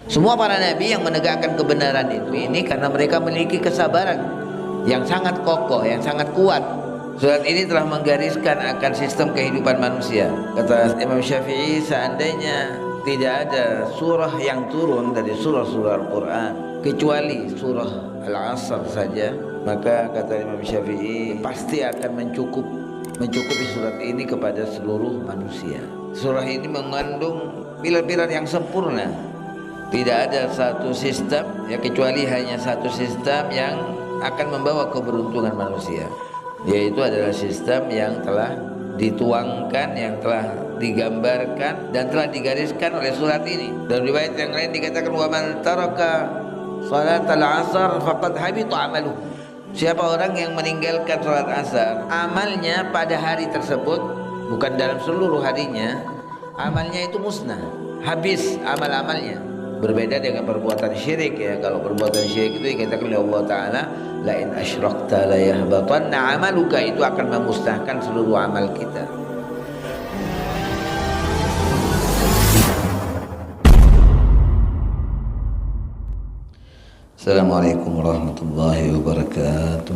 Semua para nabi yang menegakkan kebenaran ini karena mereka memiliki kesabaran yang sangat kokoh, yang sangat kuat. Surat ini telah menggariskan akan sistem kehidupan manusia. Kata Imam Syafi'i, seandainya tidak ada surah yang turun dari surah-surah Al-Quran kecuali surah Al-Asr saja, maka kata Imam Syafi'i pasti akan mencukupi surat ini kepada seluruh manusia. Surah ini mengandung pilar-pilar yang sempurna. Tidak ada satu sistem ya, kecuali hanya satu sistem yang akan membawa keberuntungan manusia, yaitu adalah sistem yang telah dituangkan, yang telah digambarkan dan telah digariskan oleh surat ini. Dan riwayat yang lain dikatakan, wa man taraka salatal asar faqad habita amaluhu. Siapa orang yang meninggalkan salat asar, amalnya pada hari tersebut, bukan dalam seluruh harinya, amalnya itu musnah, habis amal-amalnya. Berbeda dengan perbuatan syirik ya. Kalau perbuatan syirik itu dikatakan oleh Allah Ta'ala, la in asyrakta la yahbatanna amaluka, itu akan memusnahkan seluruh amal kita. Assalamualaikum warahmatullahi wabarakatuh.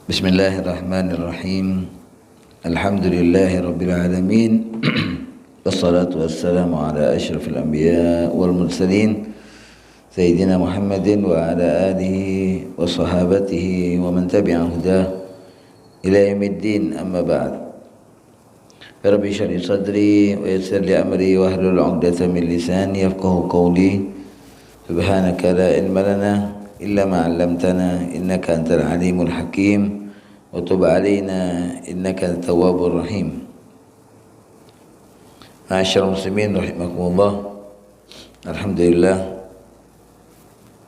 Bismillahirrahmanirrahim. Alhamdulillahi rabbil alamin. Wassalatu wassalamu ala asyrafil anbiya wal mursalin Sayyidina Muhammadin wa ala alihi wa sahabatihi wa man tabi'a hudah ila yaumiddin, amma ba'd. Rabbi shrah li sadri wa yassir li amri wa hlul 'uqdatam min lisani yafqahu qawli. Subhanaka la ilma lana illa ma 'allamtana innaka antal alimul hakim. Wa tub 'alaina innaka antat tawwabur rahim. Ma'asyiral muslimin rahimakumullah. Alhamdulillah,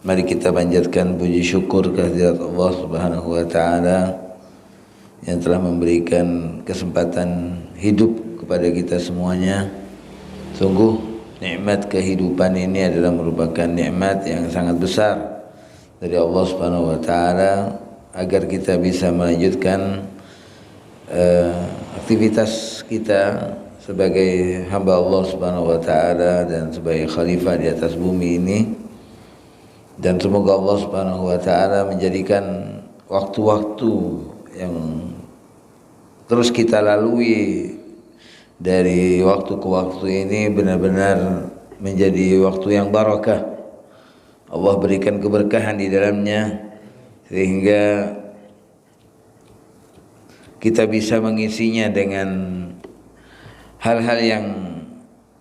mari kita panjatkan puji syukur kehadirat Allah Subhanahu wa taala yang telah memberikan kesempatan hidup kepada kita semuanya. Sungguh nikmat kehidupan ini adalah merupakan nikmat yang sangat besar dari Allah Subhanahu wa taala, agar kita bisa melanjutkan aktivitas kita sebagai hamba Allah Subhanahu wa taala dan sebagai khalifah di atas bumi ini. Dan semoga Allah Subhanahu wa taala menjadikan waktu-waktu yang terus kita lalui dari waktu ke waktu ini benar-benar menjadi waktu yang barakah. Allah berikan keberkahan di dalamnya sehingga kita bisa mengisinya dengan hal-hal yang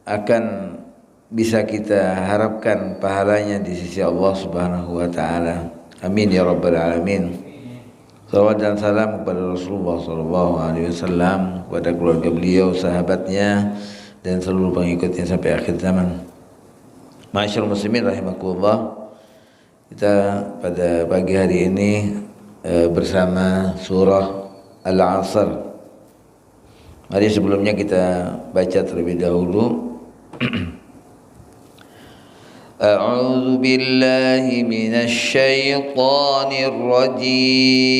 akan bisa kita harapkan pahalanya di sisi Allah Subhanahu wa taala. Amin ya rabbal alamin. Salawat dan salam kepada Rasulullah sallallahu alaihi wasallam, kepada keluarga beliau, sahabatnya dan seluruh pengikutnya sampai akhir zaman. Ma'asyiral muslimin rahimakumullah. Kita pada pagi hari ini bersama surah Al-Asr. Mari sebelumnya kita baca terlebih dahulu. A'udzu billahi minasy syaithanir rajim.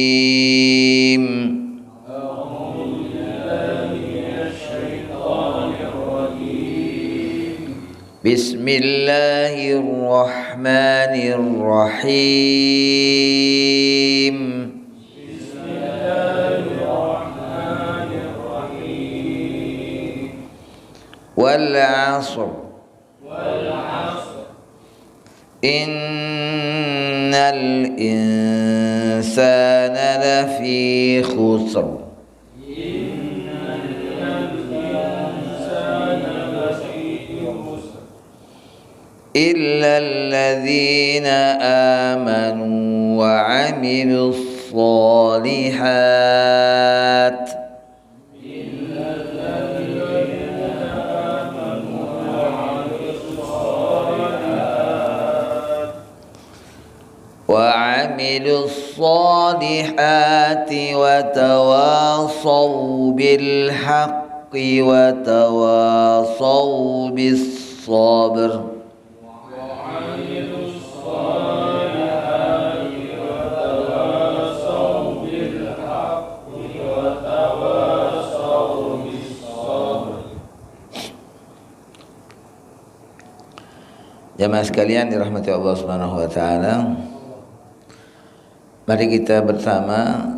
Bismillahirrahmanirrahim. Wal 'asr. Innal insana lafi khusr. إلا الذين آمنوا وعملوا الصالحات وتواصوا بالحق وتواصوا بالصبر. Jamaah sekalian dirahmati Allah Subhanahu wa taala. Mari kita bersama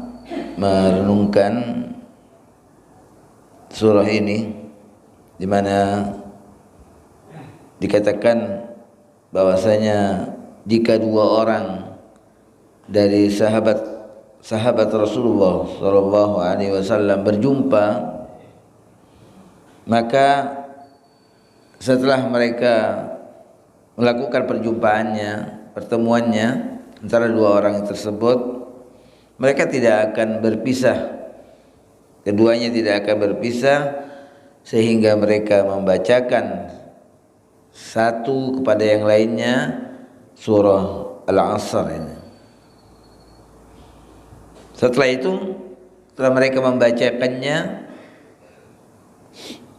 merenungkan surah ini, di mana dikatakan bahwasanya jika dua orang dari sahabat Rasulullah sallallahu alaihi wasallam berjumpa, maka setelah mereka melakukan pertemuannya antara dua orang tersebut, mereka tidak akan berpisah. Keduanya tidak akan berpisah sehingga mereka membacakan satu kepada yang lainnya surah Al-Asr ini. Setelah itu, setelah mereka membacakannya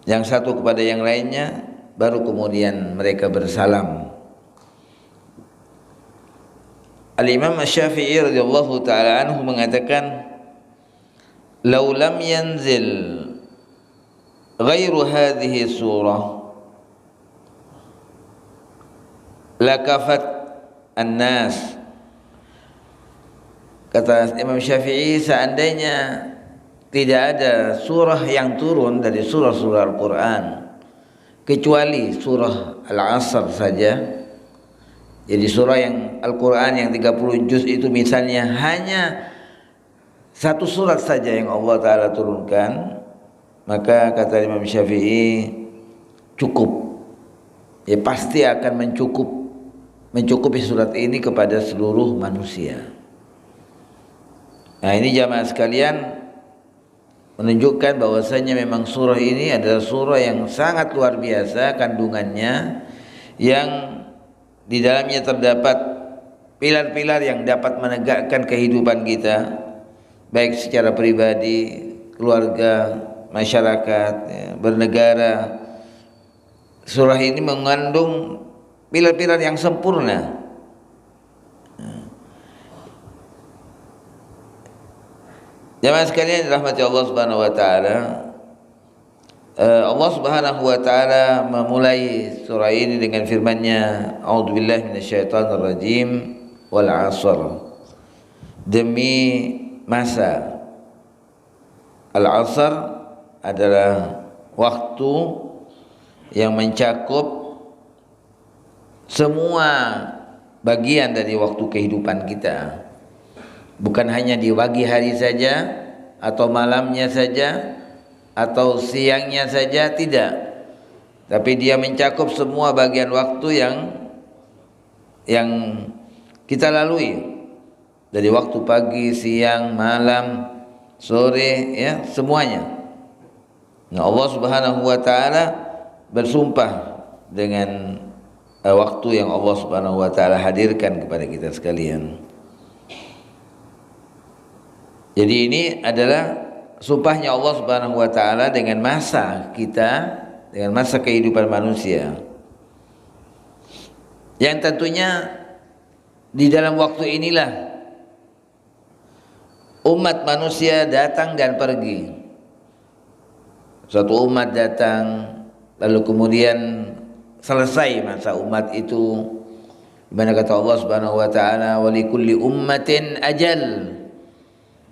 yang satu kepada yang lainnya, baru kemudian mereka bersalam. Al-Imam Asy-Syafi'i radhiyallahu taala anhu mengatakan, "Lau lam yanzil ghairu hadhihi surah lakafat an-nas." Kata Imam Syafi'i, seandainya tidak ada surah yang turun dari surah-surah Al-Quran kecuali surah Al-Asr saja. Jadi surah yang Al-Quran yang 30 juz itu misalnya hanya satu surat saja yang Allah Ta'ala turunkan, maka kata Imam Syafi'i cukup. Ya pasti akan mencukupi surat ini kepada seluruh manusia. Nah ini jamaah sekalian menunjukkan bahwasanya memang surah ini adalah surah yang sangat luar biasa kandungannya, yang di dalamnya terdapat pilar-pilar yang dapat menegakkan kehidupan kita, baik secara pribadi, keluarga, masyarakat, ya, bernegara. Surah ini mengandung pilar-pilar yang sempurna. Jamaah sekalian dirahmati Allah Subhanahu wa taala. Allah Subhanahu wa taala memulai surah ini dengan firman-Nya, "A'udzubillahi minasyaitonirrajim wal 'asr." Demi masa. Al-'asr adalah waktu yang mencakup semua bagian dari waktu kehidupan kita. Bukan hanya di pagi hari saja, atau malamnya saja, atau siangnya saja, tidak. Tapi dia mencakup semua bagian waktu yang kita lalui, dari waktu pagi, siang, malam, sore, ya semuanya. Nah Allah Subhanahu wa taala bersumpah dengan waktu yang Allah Subhanahu wa taala hadirkan kepada kita sekalian. Jadi ini adalah sumpahnya Allah Subhanahu wa taala dengan masa kita, dengan masa kehidupan manusia. Yang tentunya di dalam waktu inilah umat manusia datang dan pergi. Suatu umat datang, lalu kemudian selesai masa umat itu. Di mana kata Allah Subhanahu wa taala, "Wa likulli ummatin ajal."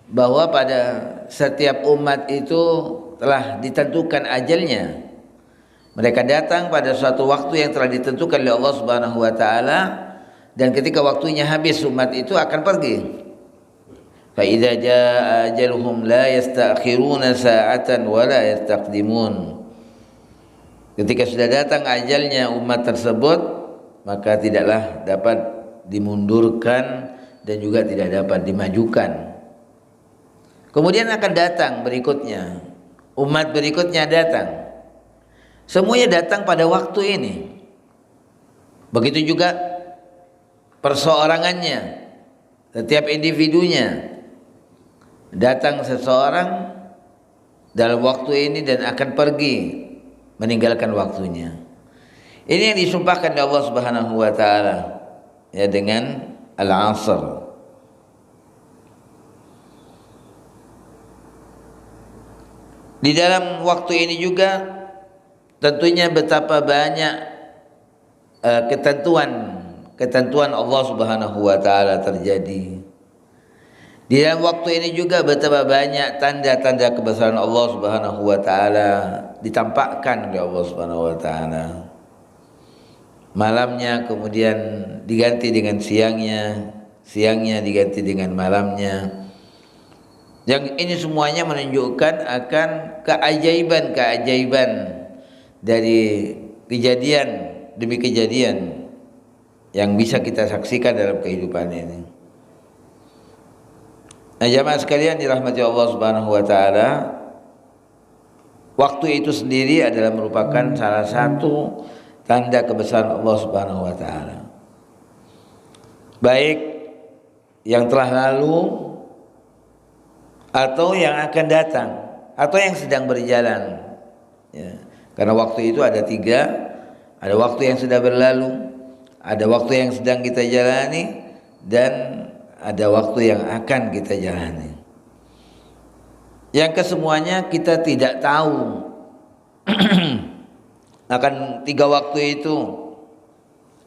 Bahwa pada setiap umat itu telah ditentukan ajalnya. Mereka datang pada suatu waktu yang telah ditentukan oleh Allah Subhanahu wa taala, dan ketika waktunya habis umat itu akan pergi. Fa idza jaa ajaluhum la yasta'khiruna sa'atan wa la yastaqdimun. Ketika sudah datang ajalnya umat tersebut, maka tidaklah dapat dimundurkan dan juga tidak dapat dimajukan. Kemudian akan datang berikutnya, umat berikutnya datang. Semuanya datang pada waktu ini. Begitu juga perseorangannya, setiap individunya. Datang seseorang dalam waktu ini dan akan pergi meninggalkan waktunya. Ini yang disumpahkan oleh Allah Subhanahu wa taala ya dengan al-'asr. Di dalam waktu ini juga tentunya betapa banyak ketentuan Allah Subhanahu wa taala terjadi. Di dalam waktu ini juga betapa banyak tanda-tanda kebesaran Allah Subhanahu wa taala ditampakkan oleh Allah Subhanahu wa taala. Malamnya kemudian diganti dengan siangnya, siangnya diganti dengan malamnya. Yang ini semuanya menunjukkan akan keajaiban-keajaiban dari kejadian demi kejadian yang bisa kita saksikan dalam kehidupan ini. Nah, jamaah sekalian dirahmati Allah Subhanahu wa taala, waktu itu sendiri adalah merupakan salah satu tanda kebesaran Allah Subhanahu wa taala. Baik yang telah lalu atau yang akan datang atau yang sedang berjalan. Ya. Karena waktu itu ada tiga, ada waktu yang sudah berlalu, ada waktu yang sedang kita jalani, dan ada waktu yang akan kita jalani. Yang kesemuanya kita tidak tahu akan tiga waktu itu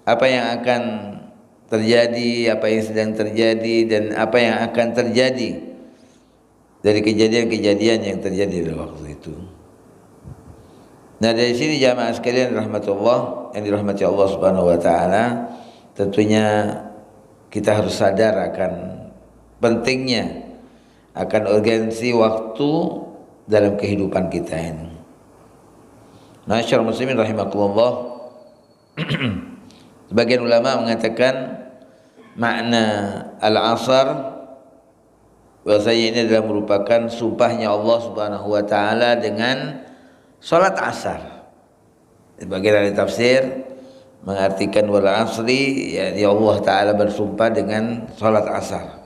apa yang akan terjadi, apa yang sedang terjadi, dan apa yang akan terjadi dari kejadian-kejadian yang terjadi pada waktu itu. Nah, dari sini jamaah sekalian rahmatullah yang dirahmati Allah Subhanahu wa taala, tentunya kita harus sadar akan pentingnya, akan urgensi waktu dalam kehidupan kita ini. Masyaallah muslimin rahimakumullah. Sebagian ulama mengatakan makna al-'asr bahwasanya ini adalah merupakan sumpahnya Allah Subhanahu wa taala dengan salat asar. Sebagian ahli tafsir mengartikan wal asri, ya Allah taala bersumpah dengan salat asar.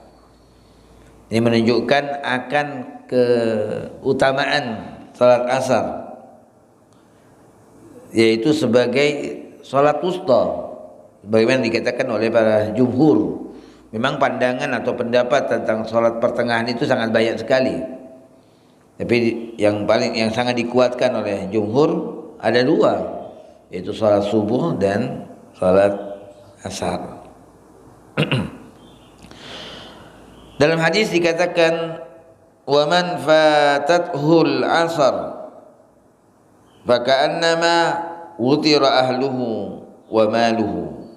Ini menunjukkan akan keutamaan salat asar, yaitu sebagai salat wusta, sebagaimana dikatakan oleh para jumhur. Memang pandangan atau pendapat tentang salat pertengahan itu sangat banyak sekali, tapi yang sangat dikuatkan oleh jumhur ada dua, yaitu salat subuh dan salat asar. Dalam hadis dikatakan, wa man fatathul asar faka'annama wutira ahluhu wa maluhu.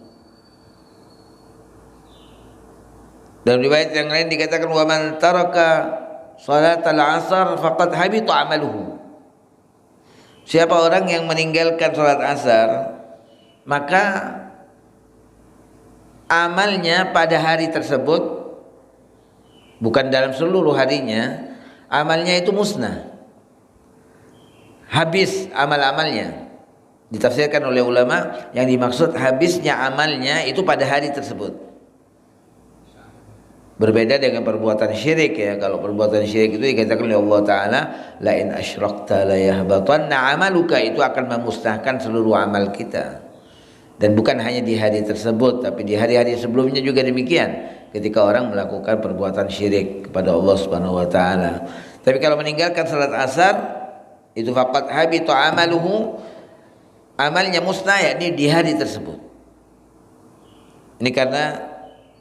Dalam riwayat yang lain dikatakan, wa man taraka salatal asar faqad habita amaluhu. Siapa orang yang meninggalkan salat asar, maka amalnya pada hari tersebut, bukan dalam seluruh harinya, amalnya itu musnah, habis amal-amalnya. Ditafsirkan oleh ulama, yang dimaksud habisnya amalnya itu pada hari tersebut. Berbeda dengan perbuatan syirik, ya. Kalau perbuatan syirik itu dikatakan oleh Allah Ta'ala, la in asyrakta la yahbatanna amaluka, itu akan memusnahkan seluruh amal kita. Dan bukan hanya di hari tersebut, tapi di hari-hari sebelumnya juga demikian, ketika orang melakukan perbuatan syirik kepada Allah Subhanahu wa taala. Tapi kalau meninggalkan salat asar, itu faqad habita amaluhu, amalnya musnah, yakni di hari tersebut. Ini karena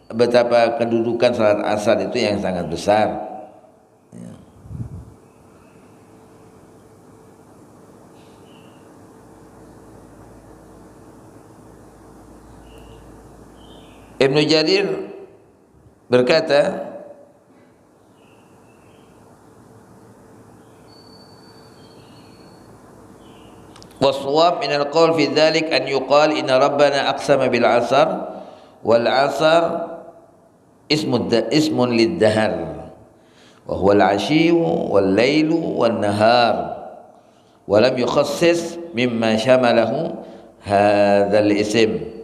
betapa kedudukan salat asar itu yang sangat besar. Ya. Ibnu Jarir berkata, waswab min al-qawl fi dzalik an yuqal inna rabbana aqsama bil asar wal asar ismun lid-dahar wa huwa al-'ashiyyu wal-lailu wan-nahar wa lam yukhassis mimma syamalahu hadzal ism.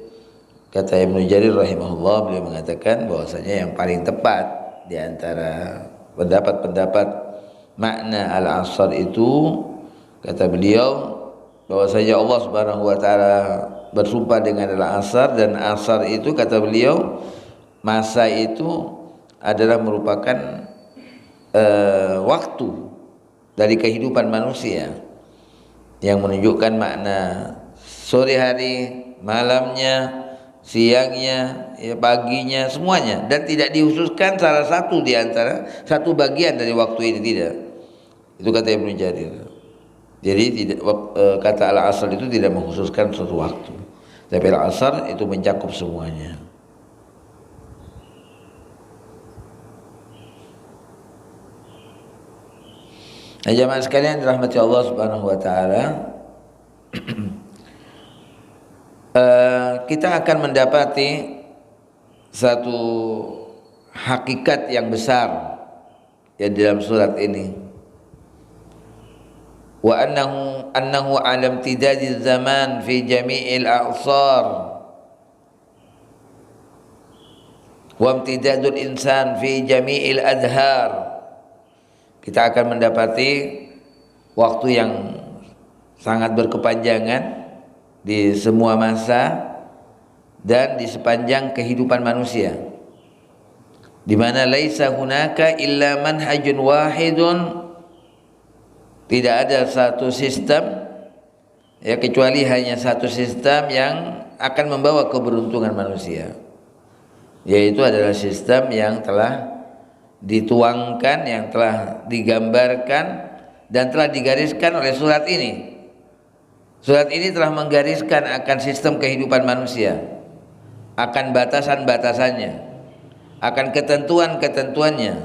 Kata Ibnu Jarir rahimahullah, beliau mengatakan bahwasanya yang paling tepat di antara pendapat-pendapat makna al-asr itu, kata beliau bahwasanya Allah Subhanahu wa taala bersumpah dengan al-asr, dan asar itu kata beliau masa itu adalah merupakan waktu dari kehidupan manusia yang menunjukkan makna sore hari, malamnya, siangnya, ya, paginya, semuanya, dan tidak dikhususkan salah satu di antara satu bagian dari waktu ini, tidak. Itu kata Ibnu Jarir. Jadi tidak, kata al-asr itu tidak mengkhususkan suatu waktu, tapi al-asr itu mencakup semuanya. Nah, jamaah sekalian dirahmati Allah Subhanahu wa taala, kita akan mendapati satu hakikat yang besar ya dalam surat ini. Wa annahu alam tidadi zaman fi jami'il a'sar wa imtidadul insan fi jami'il adhar. Kita akan mendapati waktu yang sangat berkepanjangan di semua masa dan di sepanjang kehidupan manusia, di mana laisa hunaka illa manhajun wahidun, tidak ada satu sistem ya kecuali hanya satu sistem yang akan membawa keberuntungan manusia, yaitu adalah sistem yang telah dituangkan, yang telah digambarkan dan telah digariskan oleh surat ini. Surat ini telah menggariskan akan sistem kehidupan manusia, akan batasan-batasannya, akan ketentuan-ketentuannya.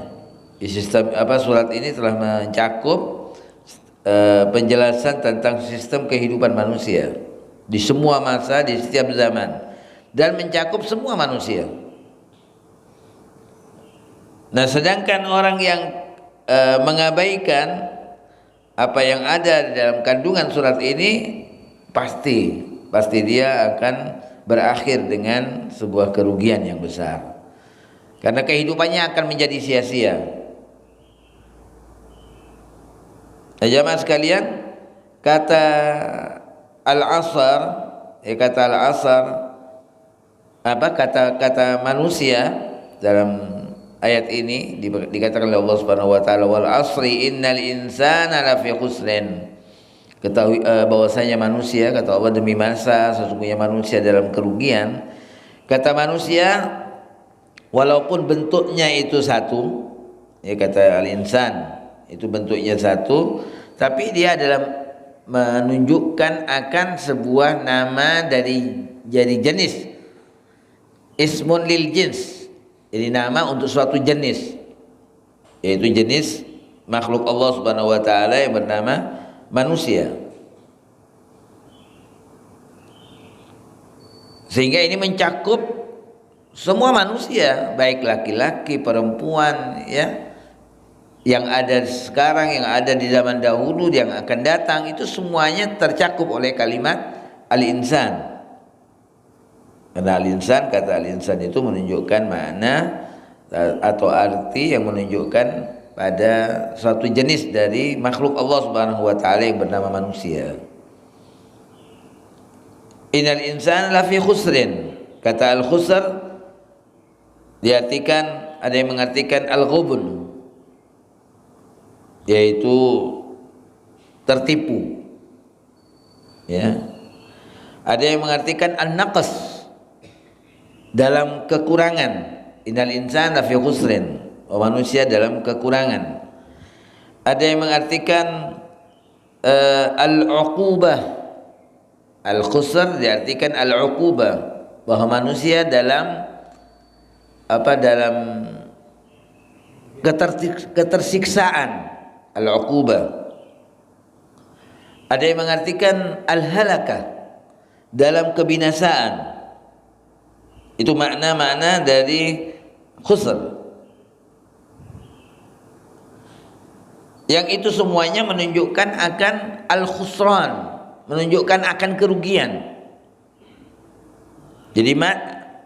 Di sistem surat ini telah mencakup penjelasan tentang sistem kehidupan manusia di semua masa, di setiap zaman, dan mencakup semua manusia. Nah, sedangkan orang yang mengabaikan apa yang ada di dalam kandungan surat ini, pasti dia akan berakhir dengan sebuah kerugian yang besar, karena kehidupannya akan menjadi sia-sia. Nah, jamaah sekalian, kata al-asr, kata al-asr, kata manusia dalam ayat ini dikatakan oleh Allah Subhanahu wa taala, wal asri innal insana lafi khusrin. Ketahui bahwasanya manusia, kata Allah, demi masa sesungguhnya manusia dalam kerugian. Kata manusia walaupun bentuknya itu satu, ya kata al-insan itu bentuknya satu, tapi dia adalah menunjukkan akan sebuah nama dari jenis, ismun lil jins. Ini nama untuk suatu jenis, yaitu jenis makhluk Allah Subhanahu wa taala yang bernama manusia. Sehingga ini mencakup semua manusia, baik laki-laki, perempuan, ya, yang ada sekarang, yang ada di zaman dahulu, yang akan datang, itu semuanya tercakup oleh kalimat al-insan. Karena al-insan, kata al-insan itu menunjukkan makna atau arti yang menunjukkan pada suatu jenis dari makhluk Allah Subhanahu wa taala yang bernama manusia. Innal insana lafi khusrin. Kata al-khusr diartikan, ada yang mengartikan al-ghubun, yaitu tertipu, ya. Ada yang mengartikan an-naqs, dalam kekurangan. Innal insana lafi khusrin, manusia dalam kekurangan. Ada yang mengartikan al-uqubah. Al-khusr diartikan al-uqubah, bahwa manusia dalam dalam ketersiksaan, al-uqubah. Ada yang mengartikan al-halakah, dalam kebinasaan. Itu makna-makna dari khusr. Yang itu semuanya menunjukkan akan al-khusran, menunjukkan akan kerugian. Jadi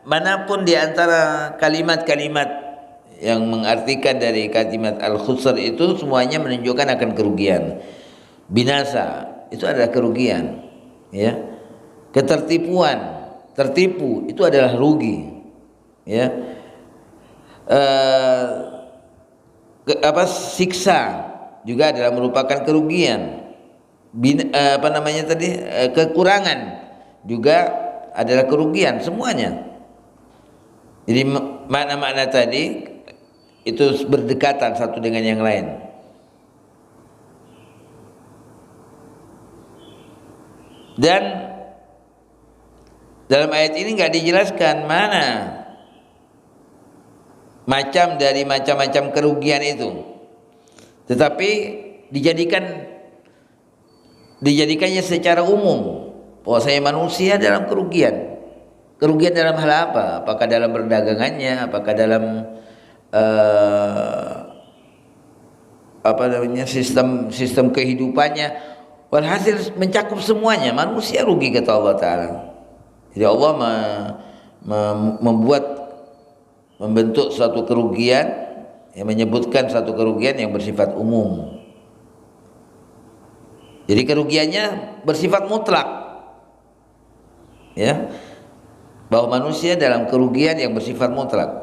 manapun di antara kalimat-kalimat yang mengartikan dari kalimat al-khusr itu semuanya menunjukkan akan kerugian. Binasa itu adalah kerugian, ya. Ketertipuan, tertipu itu adalah rugi, ya. Siksa juga adalah merupakan kerugian. Kekurangan juga adalah kerugian, semuanya. Jadi makna-makna tadi itu berdekatan satu dengan yang lain. Dan dalam ayat ini nggak dijelaskan mana macam dari macam-macam kerugian itu, tetapi dijadikannya secara umum bahwasanya manusia dalam kerugian. Kerugian dalam hal apa? Apakah dalam perdagangannya? Apakah dalam sistem kehidupannya? Walhasil mencakup semuanya. Manusia rugi kata Allah Ta'ala. Jadi Allah membentuk suatu kerugian, yang menyebutkan suatu kerugian yang bersifat umum. Jadi kerugiannya bersifat mutlak, ya, bahwa manusia dalam kerugian yang bersifat mutlak.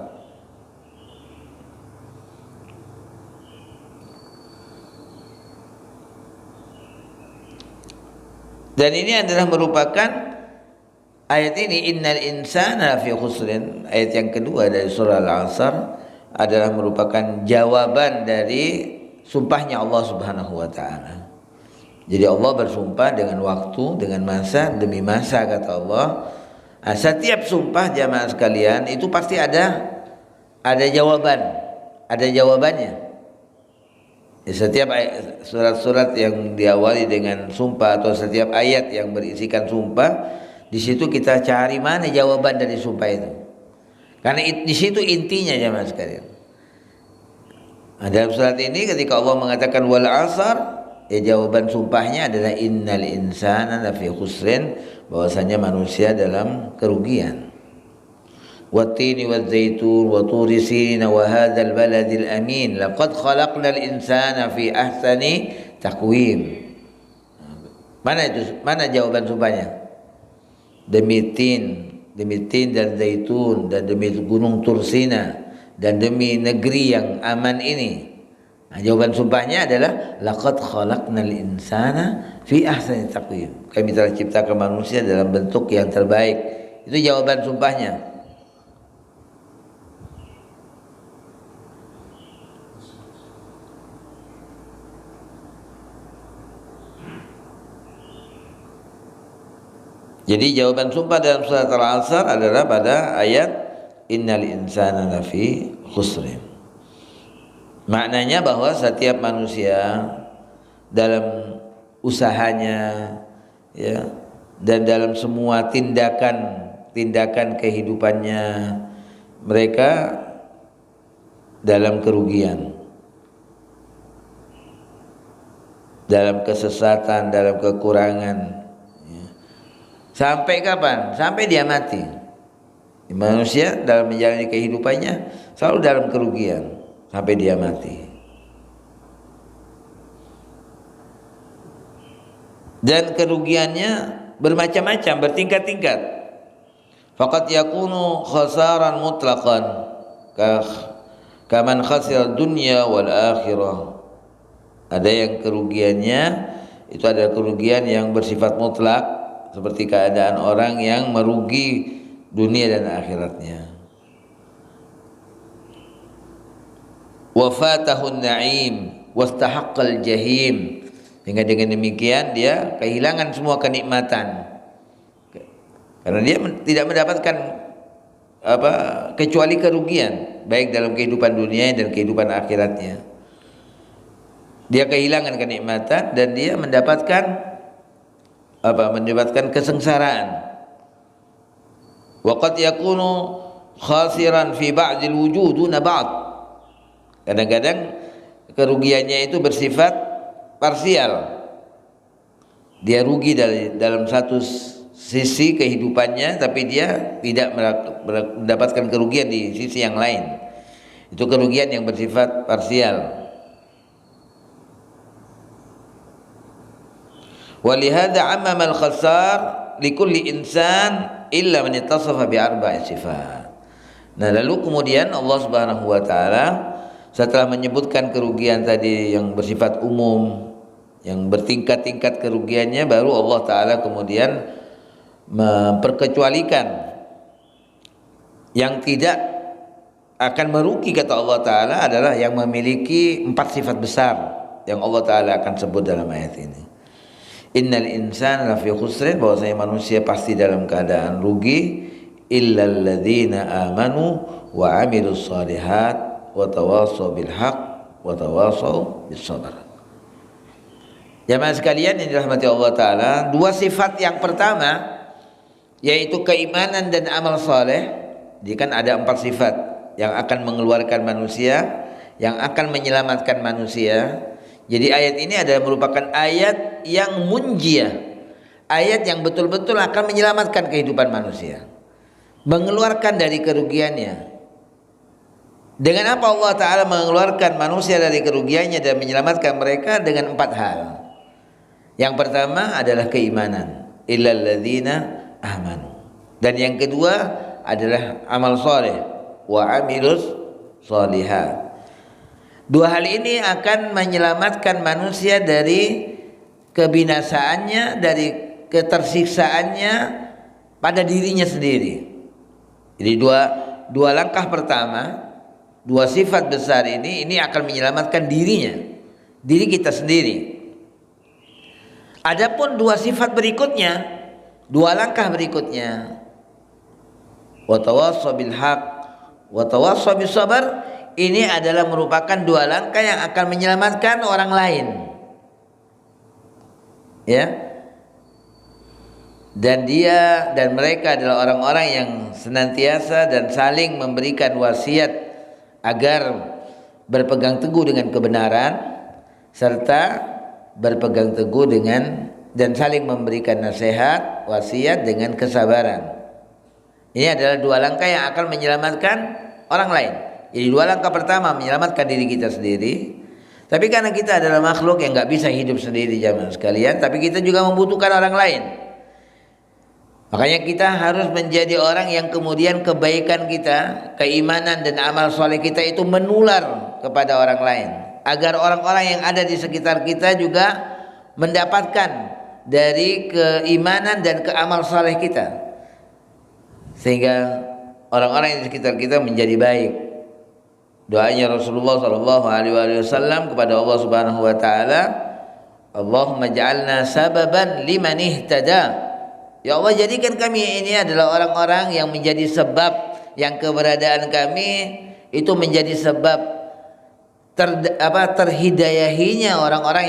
Dan ini adalah merupakan ayat ini, innal insana fi khusrin, ayat yang kedua dari surah Al-Asr, adalah merupakan jawaban dari sumpahnya Allah Subhanahu wa taala. Jadi Allah bersumpah dengan waktu, dengan masa demi masa kata Allah. Nah, setiap sumpah jamaah sekalian itu pasti ada jawabannya. Ya, setiap surat-surat yang diawali dengan sumpah atau setiap ayat yang berisikan sumpah, di situ kita cari mana jawaban dari sumpah itu. Karena di situ intinya jamaah sekalian. Nah, dalam surat ini ketika Allah mengatakan wal asr, ya jawaban sumpahnya adalah innal insana lafi khusrin, bahwasanya manusia dalam kerugian. Wattini wazzaitun wa turi sinin wa hadzal baladil amin laqad khalaqnal insana fi ahsani taqwim. Mana jawaban sumpahnya? Demi tin dan zaitun, dan demi gunung Tursina, dan demi negeri yang aman ini. Nah, jawaban sumpahnya adalah laqad khalaqnal insana fi ahsani taqwim. Kami telah ciptakan manusia dalam bentuk yang terbaik. Itu jawaban sumpahnya. Jadi jawaban sumpah dalam surat Al-Asr adalah pada ayat innal insana lafi khusrin. Maknanya bahwa setiap manusia dalam usahanya, ya, dan dalam semua tindakan kehidupannya, mereka dalam kerugian, dalam kesesatan, dalam kekurangan. Sampai kapan? Sampai dia mati. Manusia dalam menjalani kehidupannya selalu dalam kerugian sampai dia mati. Dan kerugiannya bermacam-macam, bertingkat-tingkat. Faqad yakunu khasaran mutlaqan kaman khasira dunya wal akhirah. Ada yang kerugiannya itu adalah kerugian yang bersifat mutlak, seperti keadaan orang yang merugi dunia dan akhiratnya. Wafatahun na'im wastahaqqal jahim, sehingga dengan demikian dia kehilangan semua kenikmatan, karena dia tidak mendapatkan kecuali kerugian, baik dalam kehidupan dunia dan kehidupan akhiratnya. Dia kehilangan kenikmatan dan dia mendapatkan kesengsaraan. Wa qad yakunu khasiran fi ba'dil wujud duna ba'd. Kadang-kadang kerugiannya itu bersifat parsial. Dia rugi dalam satu sisi kehidupannya, tapi dia tidak mendapatkan kerugian di sisi yang lain. Itu kerugian yang bersifat parsial. Walihada amama al-khasar likulli insan illa man ittasafa bi arba'i sifat. Nah, lalu kemudian Allah Subhanahu wa taala setelah menyebutkan kerugian tadi yang bersifat umum, yang bertingkat-tingkat kerugiannya, baru Allah taala kemudian memperkecualikan yang tidak akan merugi, kata Allah taala, adalah yang memiliki 4 sifat besar yang Allah taala akan sebut dalam ayat ini. Innal insana lafi khusrin, bahwasanya manusia pasti dalam keadaan rugi, illal ladzina amanu wa amilus shalihat wa tawassaw bil haqq wa tawassaw bis sabr. Jamaah sekalian yang dirahmati Allah taala, 2 sifat yang pertama yaitu keimanan dan amal saleh. Jadi kan ada 4 sifat yang akan mengeluarkan manusia, yang akan menyelamatkan manusia. Jadi ayat ini adalah merupakan ayat yang munjiyah, ayat yang betul-betul akan menyelamatkan kehidupan manusia, mengeluarkan dari kerugiannya. Dengan apa Allah Ta'ala mengeluarkan manusia dari kerugiannya dan menyelamatkan mereka? Dengan 4 hal. Yang pertama adalah keimanan, illal ladzina amanu. Dan yang kedua adalah amal soleh, wa amilus sholihat. 2 hal ini akan menyelamatkan manusia dari kebinasaannya, dari ketersiksaannya pada dirinya sendiri. Jadi dua langkah pertama, 2 sifat besar ini akan menyelamatkan diri kita sendiri. Adapun 2 sifat berikutnya, 2 langkah berikutnya, wa tawassaw bil haqq wa tawassaw bis sabr, ini adalah merupakan 2 langkah yang akan menyelamatkan orang lain. Ya. Dan dia dan mereka adalah orang-orang yang senantiasa dan saling memberikan wasiat agar berpegang teguh dengan kebenaran, serta berpegang teguh dengan dan saling memberikan nasihat, wasiat dengan kesabaran. Ini adalah 2 langkah yang akan menyelamatkan orang lain. Jadi 2 langkah pertama menyelamatkan diri kita sendiri. Tapi karena kita adalah makhluk yang gak bisa hidup sendiri jamaah sekalian, tapi kita juga membutuhkan orang lain. Makanya kita harus menjadi orang yang kemudian kebaikan kita, keimanan dan amal soleh kita itu menular kepada orang lain, agar orang-orang yang ada di sekitar kita juga mendapatkan dari keimanan dan keamal soleh kita, sehingga orang-orang yang di sekitar kita menjadi baik. Doanya Rasulullah SAW kepada Allah Subhanahu wa taala, Allahumma ja'alna sababan liman ihtada. Ya Allah, jadikan kami ini adalah orang-orang yang menjadi sebab, yang keberadaan kami itu menjadi sebab terhidayahinya orang-orang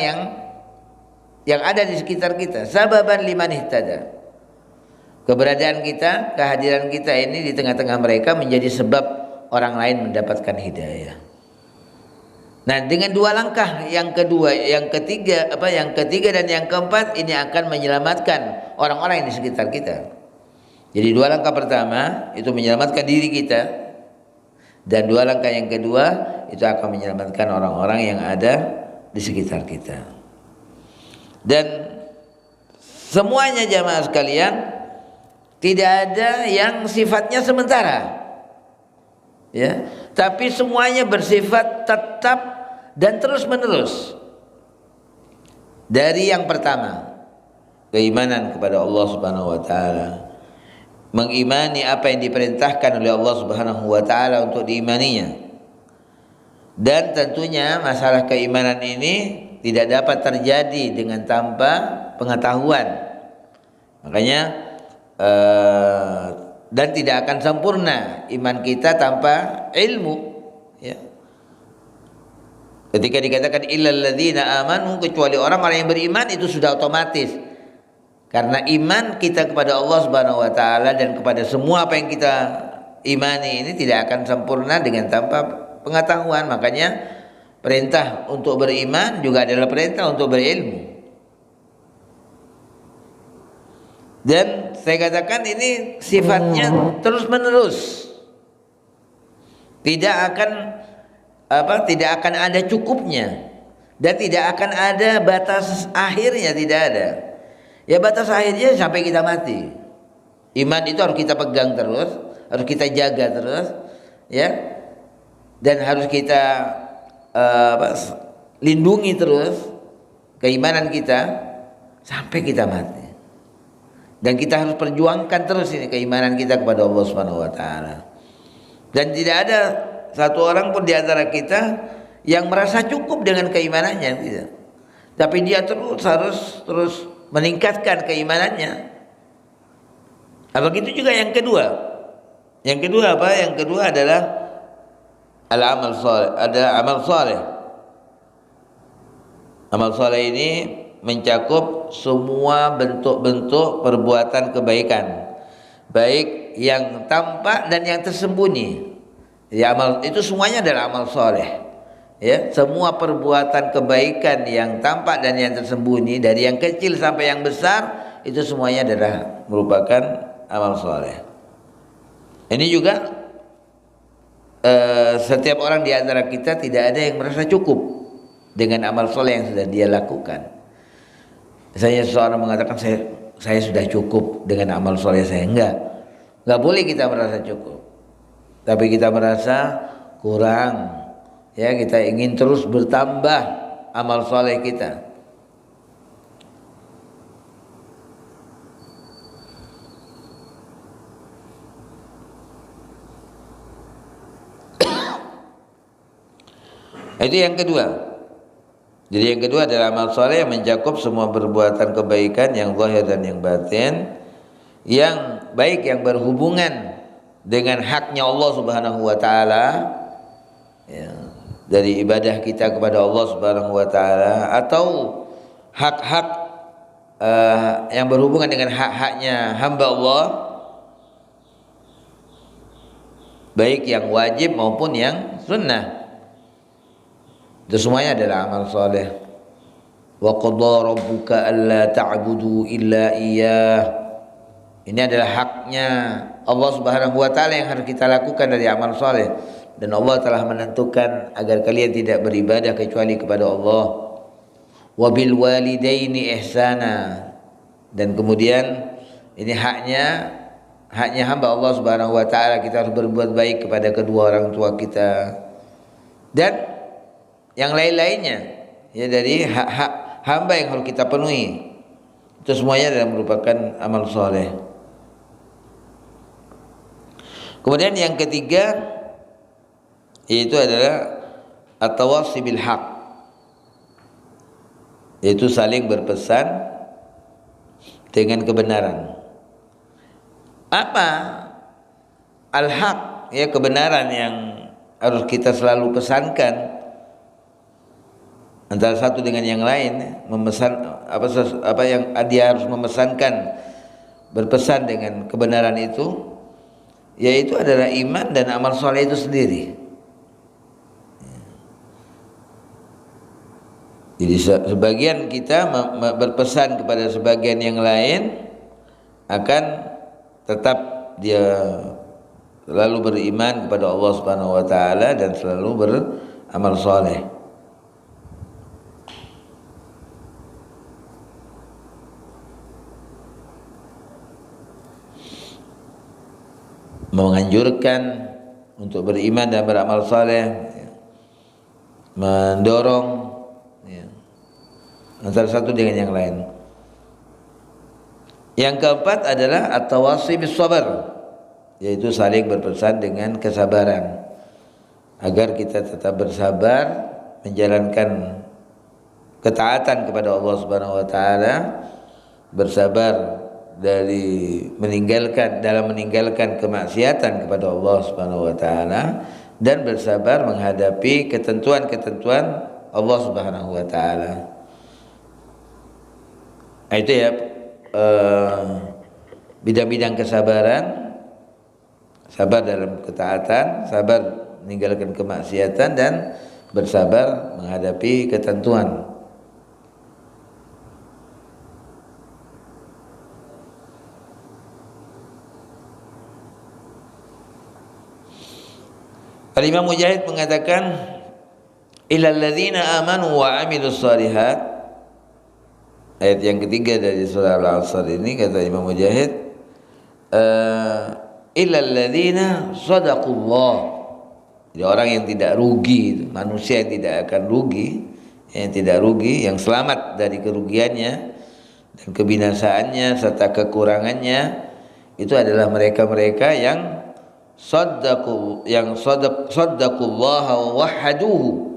yang ada di sekitar kita. Sababan liman ihtada. Keberadaan kita, kehadiran kita ini di tengah-tengah mereka menjadi sebab orang lain mendapatkan hidayah. Nah, dengan 2 langkah yang kedua, yang ketiga dan yang keempat ini akan menyelamatkan orang-orang yang di sekitar kita. Jadi 2 langkah pertama itu menyelamatkan diri kita, dan 2 langkah yang kedua itu akan menyelamatkan orang-orang yang ada di sekitar kita. Dan semuanya jamaah sekalian, tidak ada yang sifatnya sementara. Ya, tapi semuanya bersifat tetap dan terus menerus. Dari yang pertama, keimanan kepada Allah Subhanahu wa taala, mengimani apa yang diperintahkan oleh Allah Subhanahu wa taala untuk diimaninya. Dan tentunya masalah keimanan ini tidak dapat terjadi dengan tanpa pengetahuan. Makanya dan tidak akan sempurna iman kita tanpa ilmu, ya. Ketika dikatakan illal ladzina amanu, kecuali orang-orang yang beriman, itu sudah otomatis. Karena iman kita kepada Allah Subhanahu wa taala dan kepada semua apa yang kita imani ini tidak akan sempurna dengan tanpa pengetahuan. Makanya perintah untuk beriman juga adalah perintah untuk berilmu. Dan saya katakan ini sifatnya terus menerus, tidak akan tidak akan ada cukupnya dan tidak akan ada batas akhirnya, tidak ada. Ya batas akhirnya sampai kita mati. Iman itu harus kita pegang terus, harus kita jaga terus, ya, dan harus kita lindungi terus keimanan kita sampai kita mati. Dan kita harus perjuangkan terus ini keimanan kita kepada Allah Subhanahu wa taala. Dan tidak ada satu orang pun di antara kita yang merasa cukup dengan keimanannya, tidak. Tapi dia harus terus meningkatkan keimanannya. Begitu juga yang kedua. Yang kedua apa? Yang kedua adalah al-amal saleh. Ada amal saleh. Amal saleh ini mencakup semua bentuk-bentuk perbuatan kebaikan, baik yang tampak dan yang tersembunyi. Ya, amal itu semuanya adalah amal soleh. Ya, semua perbuatan kebaikan yang tampak dan yang tersembunyi, dari yang kecil sampai yang besar, itu semuanya adalah merupakan amal soleh. Ini juga setiap orang di antara kita tidak ada yang merasa cukup dengan amal soleh yang sudah dia lakukan. Misalnya seseorang mengatakan saya sudah cukup dengan amal soleh saya. Enggak boleh kita merasa cukup. Tapi kita merasa kurang. Ya, kita ingin terus bertambah amal soleh kita. Itu yang kedua. Jadi yang kedua adalah amal soleh yang mencakup semua perbuatan kebaikan yang zahir dan yang batin, yang baik yang berhubungan dengan haknya Allah Subhanahu wa taala, ya, dari ibadah kita kepada Allah Subhanahu wa taala, atau hak-hak yang berhubungan dengan hak-haknya hamba Allah, baik yang wajib maupun yang sunnah. Itu semuanya adalah amal soleh. Wa qadha rabbuka alla ta'budu illa iyyah. Ini adalah haknya Allah Subhanahu wa taala yang harus kita lakukan dari amal soleh. Dan Allah telah menentukan agar kalian tidak beribadah kecuali kepada Allah. Wa bil walidaini ihsana. Dan kemudian ini haknya hamba Allah Subhanahu wa taala, kita harus berbuat baik kepada kedua orang tua kita. Dan yang lain-lainnya, ya, dari hak-hak hamba yang harus kita penuhi, itu semuanya adalah merupakan amal soleh. Kemudian yang ketiga, yaitu adalah at-tawassi bil haq, yaitu saling berpesan dengan kebenaran. Apa al-haq? Ya, kebenaran yang harus kita selalu pesankan antara satu dengan yang lain, memesan apa yang dia harus memesankan, berpesan dengan kebenaran itu, yaitu adalah iman dan amal soleh itu sendiri. Jadi sebagian kita berpesan kepada sebagian yang lain akan tetap dia selalu beriman kepada Allah Subhanahu wa taala dan selalu beramal soleh. Menganjurkan untuk beriman dan beramal saleh, ya, mendorong, ya, antara satu dengan yang lain. Yang keempat adalah at-tawassi bis sabr, yaitu saling berpesan dengan kesabaran, agar kita tetap bersabar menjalankan ketaatan kepada Allah Subhanahu wa taala, bersabar dari meninggalkan kemaksiatan kepada Allah Subhanahu wa taala, dan bersabar menghadapi ketentuan-ketentuan Allah Subhanahu wa taala. Itu ya bidang-bidang kesabaran: sabar dalam ketaatan, sabar meninggalkan kemaksiatan, dan bersabar menghadapi ketentuan. Al-Imam Mujahid mengatakan, illal ladzina amanu wa amilus shalihat. Ayat yang ketiga dari surah Al-Asr ini kata Imam Mujahid, illal ladzina sadaqullah. Jadi orang yang tidak rugi, manusia yang tidak akan rugi, yang tidak rugi, yang selamat dari kerugiannya dan kebinasaannya serta kekurangannya, itu adalah mereka-mereka yang saddaqullah wa wahhaduhu.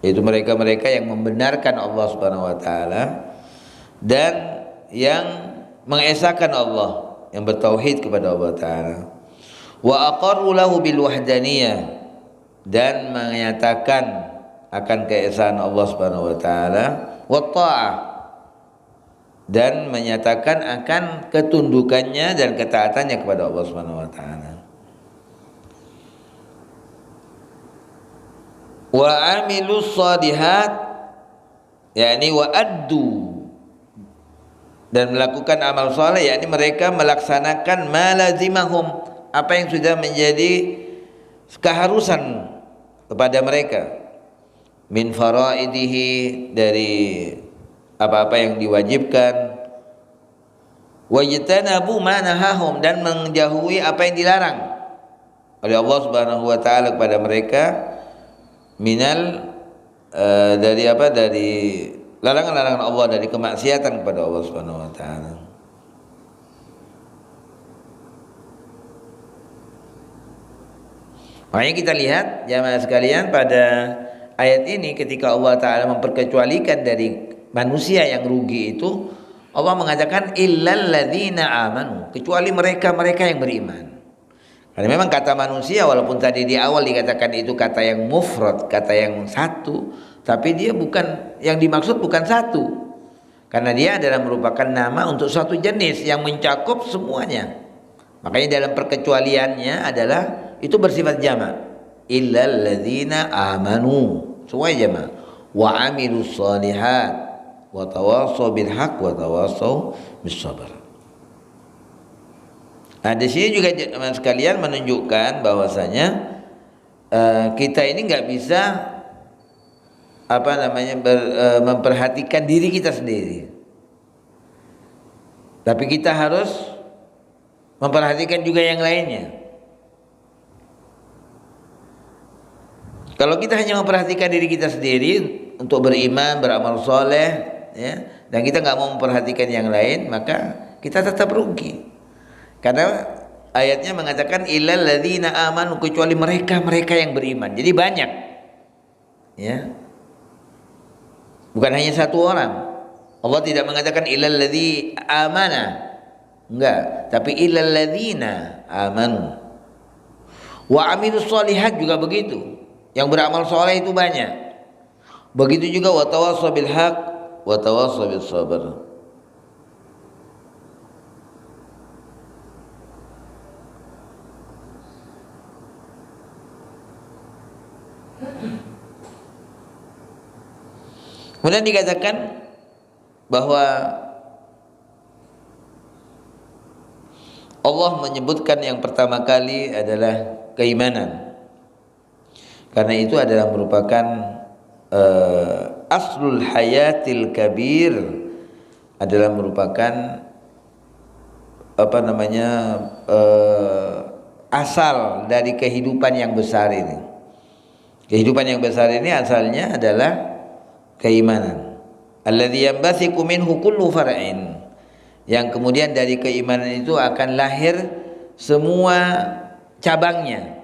Yaitu mereka-mereka yang membenarkan Allah Subhanahu wa taala dan yang mengesahkan Allah, yang bertauhid kepada Allah taala. Wa aqarru lahu bil wahdaniyah, dan menyatakan akan keesaan Allah Subhanahu wa taala, wa ta'ah, dan menyatakan akan ketundukannya dan ketaatannya kepada Allah Subhanahu wa taala. Wa amilus shalihat, yakni wa addu, dan melakukan amal saleh, yakni mereka melaksanakan malazimahum, apa yang sudah menjadi keharusan kepada mereka, min faraidihi, dari apa-apa yang diwajibkan, wajtanabu ma nahahum, dan menjauhi apa yang dilarang oleh Allah Subhanahu wa taala kepada mereka, minal dari larangan-larangan Allah, dari kemaksiatan kepada Allah Subhanahu wa taala. Makanya kita lihat jamaah sekalian, pada ayat ini ketika Allah taala memperkecualikan dari manusia yang rugi itu, Allah mengatakan illal ladzina amanu, kecuali mereka-mereka yang beriman. Karena memang kata manusia, walaupun tadi di awal dikatakan itu kata yang mufrad, kata yang satu, tapi dia bukan, yang dimaksud bukan satu, karena dia adalah merupakan nama untuk suatu jenis yang mencakup semuanya. Makanya dalam perkecualiannya adalah itu bersifat jamak, illal ladzina amanu, semua jamak, wa amilus shalihat, wa tawassaw bil haqq wa tawassaw bis sabr. Nah, di sini juga teman sekalian menunjukkan bahwasanya kita ini nggak bisa memperhatikan diri kita sendiri, tapi kita harus memperhatikan juga yang lainnya. Kalau kita hanya memperhatikan diri kita sendiri untuk beriman, beramal soleh, ya, dan kita nggak mau memperhatikan yang lain, maka kita tetap rugi. Karena ayatnya mengatakan illal ladzina amanu, kecuali mereka-mereka yang beriman. Jadi banyak, ya, bukan hanya satu orang. Allah tidak mengatakan illal ladzi amana, enggak, tapi illal ladzina amanu. Wa amilus shalihat juga begitu, yang beramal soleh itu banyak. Begitu juga wa tawassaw bil haqq wa tawassaw bis sabr. Kemudian dikatakan bahwa Allah menyebutkan yang pertama kali adalah keimanan, karena itu adalah merupakan aslul hayatil kabir, adalah merupakan asal dari kehidupan yang besar ini. Kehidupan yang besar ini asalnya adalah keimanan. Alladzi yanbathiqu minhu kullu far'in, yang kemudian dari keimanan itu akan lahir semua cabangnya.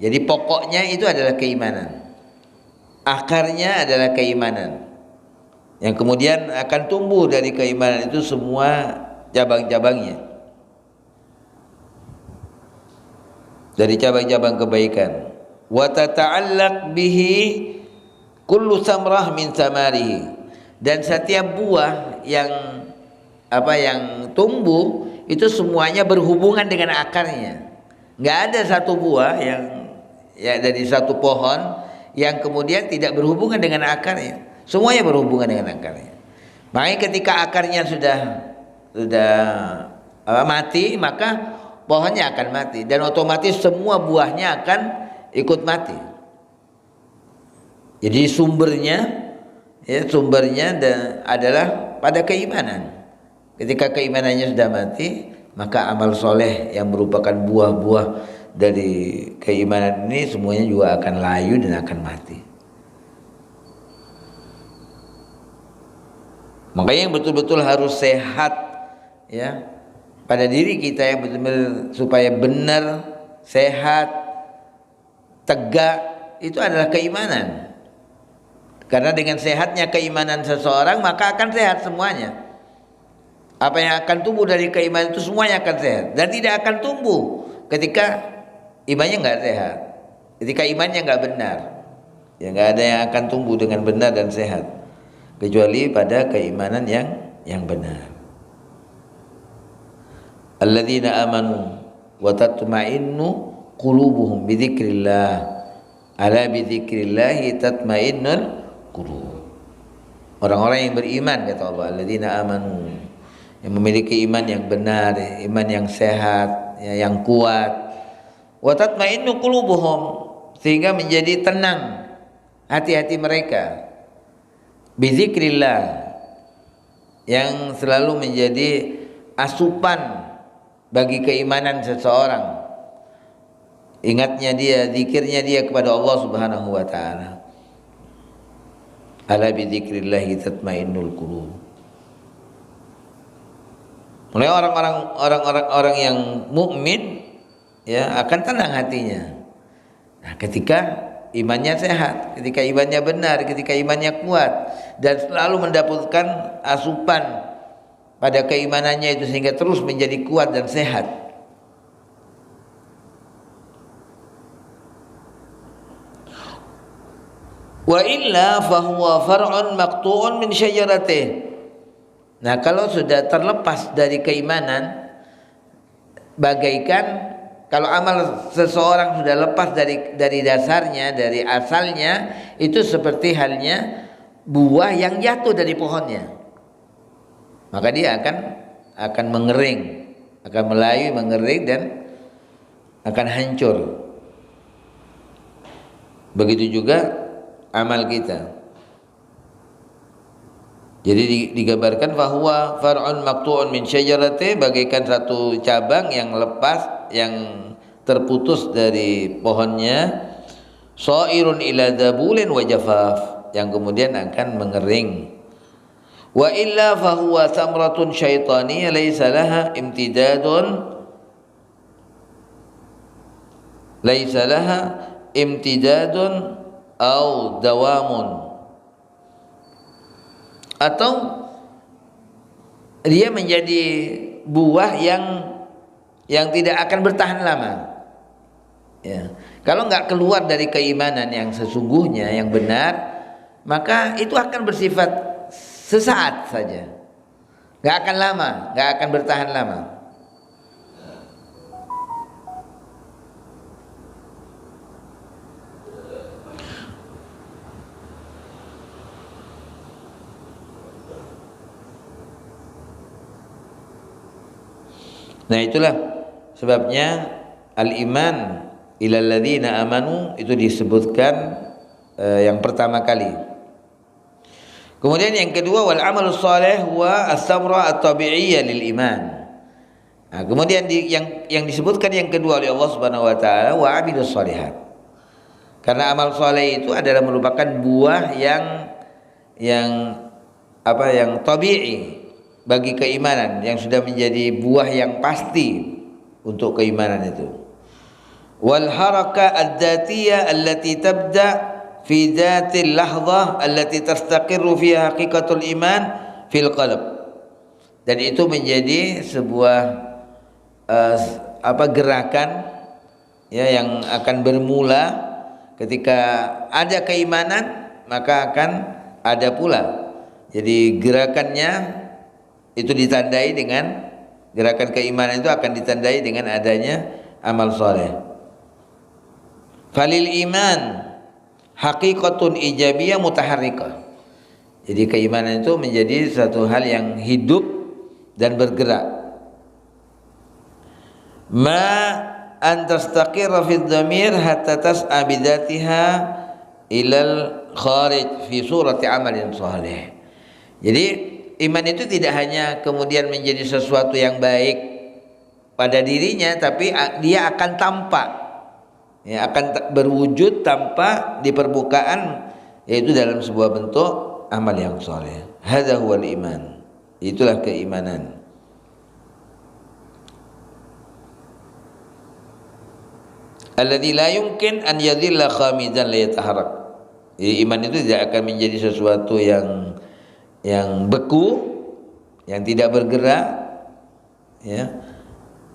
Jadi pokoknya itu adalah keimanan, akarnya adalah keimanan, yang kemudian akan tumbuh dari keimanan itu semua cabang-cabangnya, dari cabang-cabang kebaikan. Wa tata'allaq bihi kullu samrah min samarihi, dan setiap buah yang tumbuh itu semuanya berhubungan dengan akarnya. Nggak ada satu buah yang dari satu pohon yang kemudian tidak berhubungan dengan akarnya. Semuanya berhubungan dengan akarnya. Makanya ketika akarnya sudah mati, maka pohonnya akan mati, dan otomatis semua buahnya akan ikut mati. Jadi sumbernya adalah pada keimanan. Ketika keimanannya sudah mati, maka amal soleh yang merupakan buah-buah dari keimanan ini semuanya juga akan layu dan akan mati. Makanya yang betul-betul harus sehat ya pada diri kita, yang betul-betul supaya benar, sehat, tegak, itu adalah keimanan. Karena dengan sehatnya keimanan seseorang, maka akan sehat semuanya. Apa yang akan tumbuh dari keimanan itu semuanya akan sehat, dan tidak akan tumbuh ketika imannya nggak sehat, ketika imannya nggak benar. Ya, nggak ada yang akan tumbuh dengan benar dan sehat kecuali pada keimanan yang benar. Alladzina amanu wa tatma'innu qulubuhum bi dzikrillah. Ala bi dzikrillah tatma'innul qulub. Orang-orang yang beriman, kata Allah, alladzina amanu, yang memiliki iman yang benar, iman yang sehat, yang kuat. Wa tatma'innu qulubuhum, sehingga menjadi tenang hati-hati mereka. Bi dzikrillah, yang selalu menjadi asupan bagi keimanan seseorang. Ingatnya dia, zikirnya dia kepada Allah Subhanahu wa taala. Ala bi dzikrillah tatmainnul qulub. Mulai orang-orang yang mukmin ya akan tenang hatinya. Nah, ketika imannya sehat, ketika imannya benar, ketika imannya kuat, dan selalu mendapatkan asupan pada keimanannya itu sehingga terus menjadi kuat dan sehat. Wa illa fahuwa far'un maqtu'un min syajaratih. Nah, kalau sudah terlepas dari keimanan, bagaikan kalau amal seseorang sudah lepas dari dasarnya, dari asalnya, itu seperti halnya buah yang jatuh dari pohonnya. Maka dia akan mengering, akan melayu, mengering, dan akan hancur. Begitu juga amal kita. Jadi digambarkan fahuwa far'un maqtu'un min syajarati, bagaikan satu cabang yang lepas, yang terputus dari pohonnya, sa'irun ila dabulin wa jafaf, yang kemudian akan mengering. Wa illa fahuwa samratun syaitaniyah laisa laha imtidadun au dawamun. Atau dia menjadi buah yang tidak akan bertahan lama. Ya. Kalau nggak keluar dari keimanan yang sesungguhnya, yang benar, maka itu akan bersifat sesaat saja, nggak akan lama, nggak akan bertahan lama. Nah, itulah sebabnya al-iman ilal ladzina amanu itu disebutkan yang pertama kali. Kemudian yang kedua, wal amalus salih huwa as-samra at-tabi'iyyah lil iman. Nah, kemudian yang disebutkan yang kedua oleh Allah Subhanahu wa taala, wa amilus shalihat. Karena amal saleh itu adalah merupakan buah yang tabi'i bagi keimanan, yang sudah menjadi buah yang pasti untuk keimanan itu. Wal haraka ad-dzatiyah allati tabda fi dzatil lahdzah allati tastaqirru fiha haqiqatul iman fil qalb. Dan itu menjadi sebuah gerakan ya yang akan bermula ketika ada keimanan, maka akan ada pula. Jadi gerakannya itu ditandai dengan gerakan keimanan, itu akan ditandai dengan adanya amal soleh. Falil iman haqiqatun ijabiyah mutaharrikah. Jadi keimanan itu menjadi satu hal yang hidup dan bergerak. Ma an tastaqirra fid dhamir hatta tas'a bidatiha ilal kharij fi surati amalin salih. Jadi iman itu tidak hanya kemudian menjadi sesuatu yang baik pada dirinya, tapi dia akan tampak, ya, akan berwujud tampak di permukaan, yaitu dalam sebuah bentuk amal yang saleh. Hadza huwal iman. Itulah keimanan. Alladzi la yumkin an yadhilla khamidan la yataharrak. Iman itu tidak akan menjadi sesuatu yang beku, yang tidak bergerak, ya.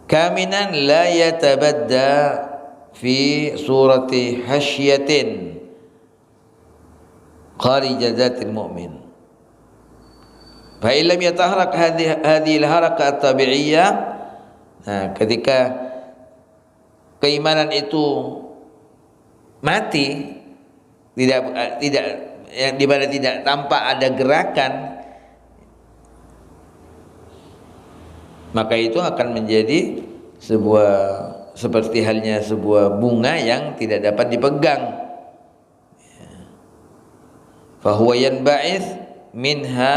Kaminan la yatabadda fi surati hasyiatin kharij zatil mu'min. Fa illam yataharrak hadhihi al-haraka at-tabi'iyyah. Nah, ketika keimanan itu mati, tidak yang di mana tidak tampak ada gerakan, maka itu akan menjadi seperti halnya sebuah bunga yang tidak dapat dipegang. Fa huwa yanba'its minha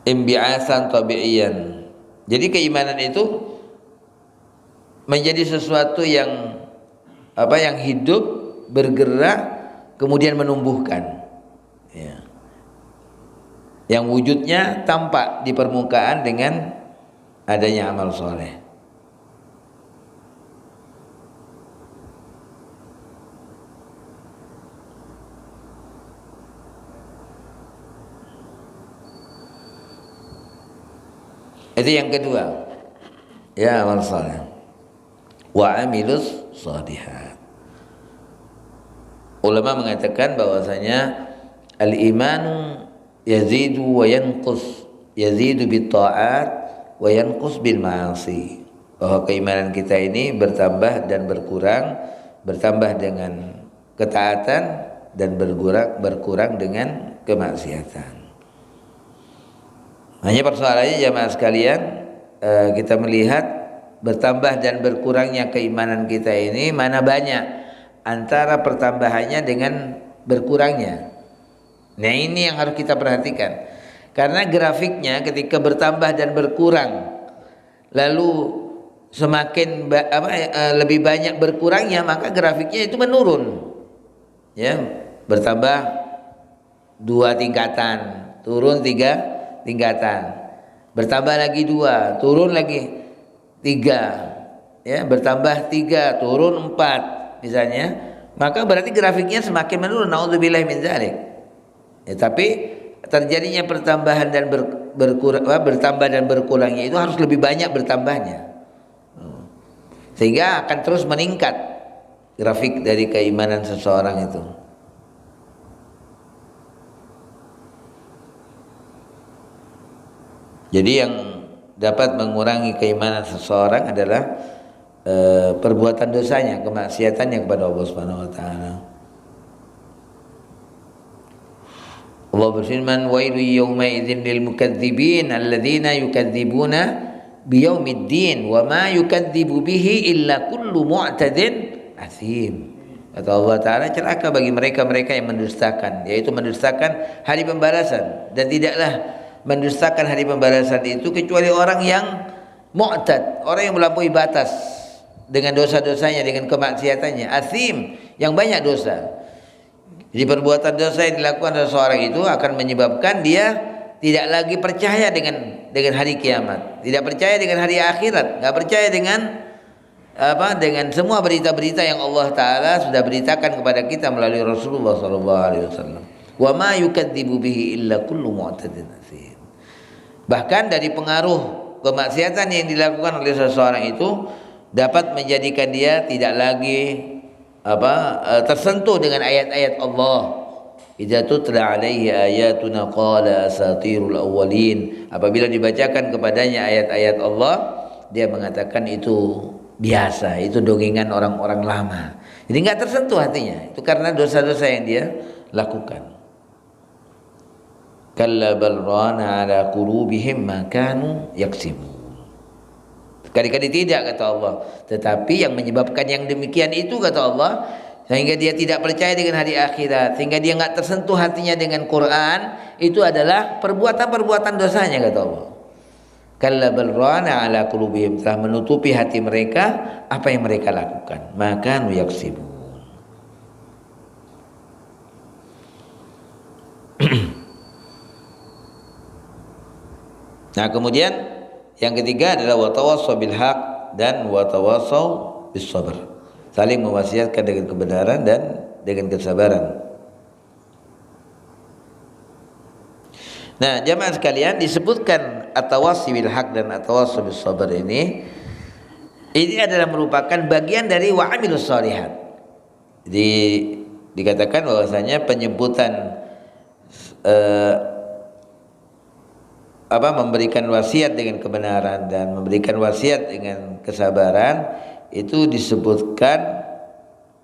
imbi'asan tabi'iyan. Jadi keimanan itu menjadi sesuatu yang yang hidup, bergerak, kemudian menumbuhkan, ya, yang wujudnya tampak di permukaan dengan adanya amal soleh. Itu yang kedua, ya, amal soleh. Wa amilus shalihat. Ulama mengatakan bahwasanya al-imanu yazidu wa yanqus, yazidu bit ta'at wa yanqus bil ma'asi. Bahwa keimanan kita ini bertambah dan berkurang, bertambah dengan ketaatan dan berkurang dengan kemaksiatan. Hanya persoalannya jamaah sekalian, kita melihat bertambah dan berkurangnya keimanan kita ini mana banyak antara pertambahannya dengan berkurangnya. Nah, ini yang harus kita perhatikan. Karena grafiknya ketika bertambah dan berkurang, lalu semakin lebih banyak berkurangnya, maka grafiknya itu menurun. Ya, bertambah 2 tingkatan, turun 3 tingkatan. Bertambah lagi 2, turun lagi 3, ya, bertambah 3, turun 4 misalnya, maka berarti grafiknya semakin menurun. Nauzubillahi min dzalik. Ya, tapi terjadinya pertambahan dan bertambah dan berkurangnya itu harus lebih banyak bertambahnya, sehingga akan terus meningkat grafik dari keimanan seseorang itu. Jadi yang dapat mengurangi keimanan seseorang adalah perbuatan dosanya, kemaksiatannya kepada Allah Subhanahu wa taala. Allah berfirman, "Wailu yawma idzin lil mukadzibin alladzina yukadzibuna biyaumiddin wa ma yukadzibu bihi illa kullu mu'tadin atsim." Kata Allah taala, celaka bagi mereka-mereka yang mendustakan, yaitu mendustakan hari pembalasan, dan tidaklah mendustakan hari pembalasan itu kecuali orang yang mu'tad, orang yang melampaui batas dengan dosa-dosanya, dengan kemaksiatannya, asim, yang banyak dosa. Jadi perbuatan dosa yang dilakukan oleh seorang itu akan menyebabkan dia tidak lagi percaya dengan hari kiamat, tidak percaya dengan hari akhirat, nggak percaya dengan dengan semua berita-berita yang Allah taala sudah beritakan kepada kita melalui Rasulullah SAW. Wa ma yukadzibu bihi illa kullu mu'tadin atsim. Bahkan dari pengaruh kemaksiatan yang dilakukan oleh seseorang itu dapat menjadikan dia tidak lagi tersentuh dengan ayat-ayat Allah. Idza tutla alaihi ayatuna qala asatirul awwalin. Apabila dibacakan kepadanya ayat-ayat Allah, dia mengatakan itu biasa, itu dongengan orang-orang lama. Jadi enggak tersentuh hatinya. Itu karena dosa-dosa yang dia lakukan. Kalla bal rana ala qulubihim ma kanu yaksibun. Sekali-kali tidak, kata Allah. Tetapi yang menyebabkan yang demikian itu, kata Allah, sehingga dia tidak percaya dengan hari akhirat, sehingga dia nggak tersentuh hatinya dengan Quran, itu adalah perbuatan-perbuatan dosanya, kata Allah. Kalla bal rana ala qulubihim, telah menutupi hati mereka apa yang mereka lakukan. Maka yaksibun. Nah, kemudian yang ketiga adalah watawassaw bil haq dan watawassaw bis sabr. Saling mewasiatkan dengan kebenaran dan dengan kesabaran. Nah, jamaah sekalian, disebutkan at-tawassi bil haq dan at-tawassi bis sabr ini adalah merupakan bagian dari wa amilus shalihat. Jadi dikatakan bahwasanya penyebutan memberikan wasiat dengan kebenaran dan memberikan wasiat dengan kesabaran itu disebutkan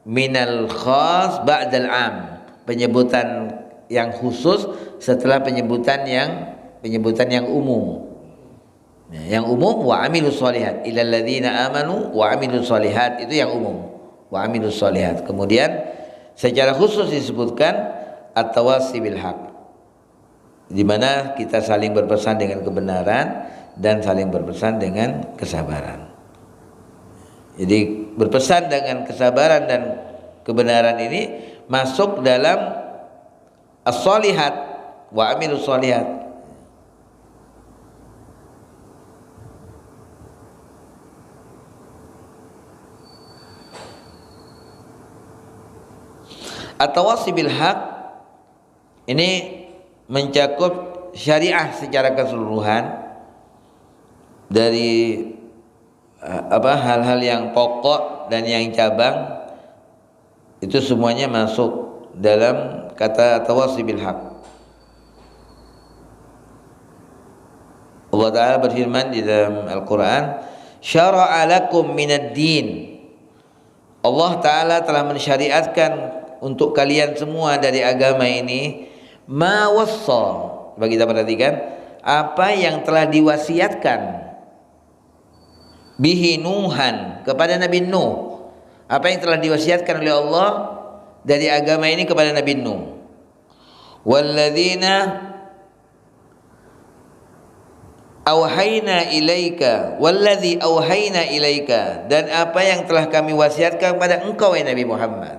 minal khas ba'dal am, penyebutan yang khusus setelah penyebutan yang umum. Yang umum wa amilus shalihat ilal ladzina amanu wa amilus shalihat, itu yang umum, wa amilus shalihat. Kemudian secara khusus disebutkan at-tawassi bil haq, di mana kita saling berpesan dengan kebenaran dan saling berpesan dengan kesabaran. Jadi berpesan dengan kesabaran dan kebenaran ini masuk dalam as-shalihat wa amilus shalihat. At-tawassi bil haq ini mencakup syariah secara keseluruhan, dari hal-hal yang pokok dan yang cabang, itu semuanya masuk dalam kata tawassi bil haq. Allah Ta'ala berfirman di dalam Al-Quran, syara'a lakum minad din, Allah Ta'ala telah mensyariatkan untuk kalian semua dari agama ini ma wassa, bagi kita perhatikan apa yang telah diwasiatkan bihi Nuhan, kepada Nabi Nuh. Apa yang telah diwasiatkan oleh Allah dari agama ini kepada Nabi Nuh. Walladzina auhayna ilaika, walladzi auhayna ilaika, dan apa yang telah kami wasiatkan kepada engkau ya Nabi Muhammad.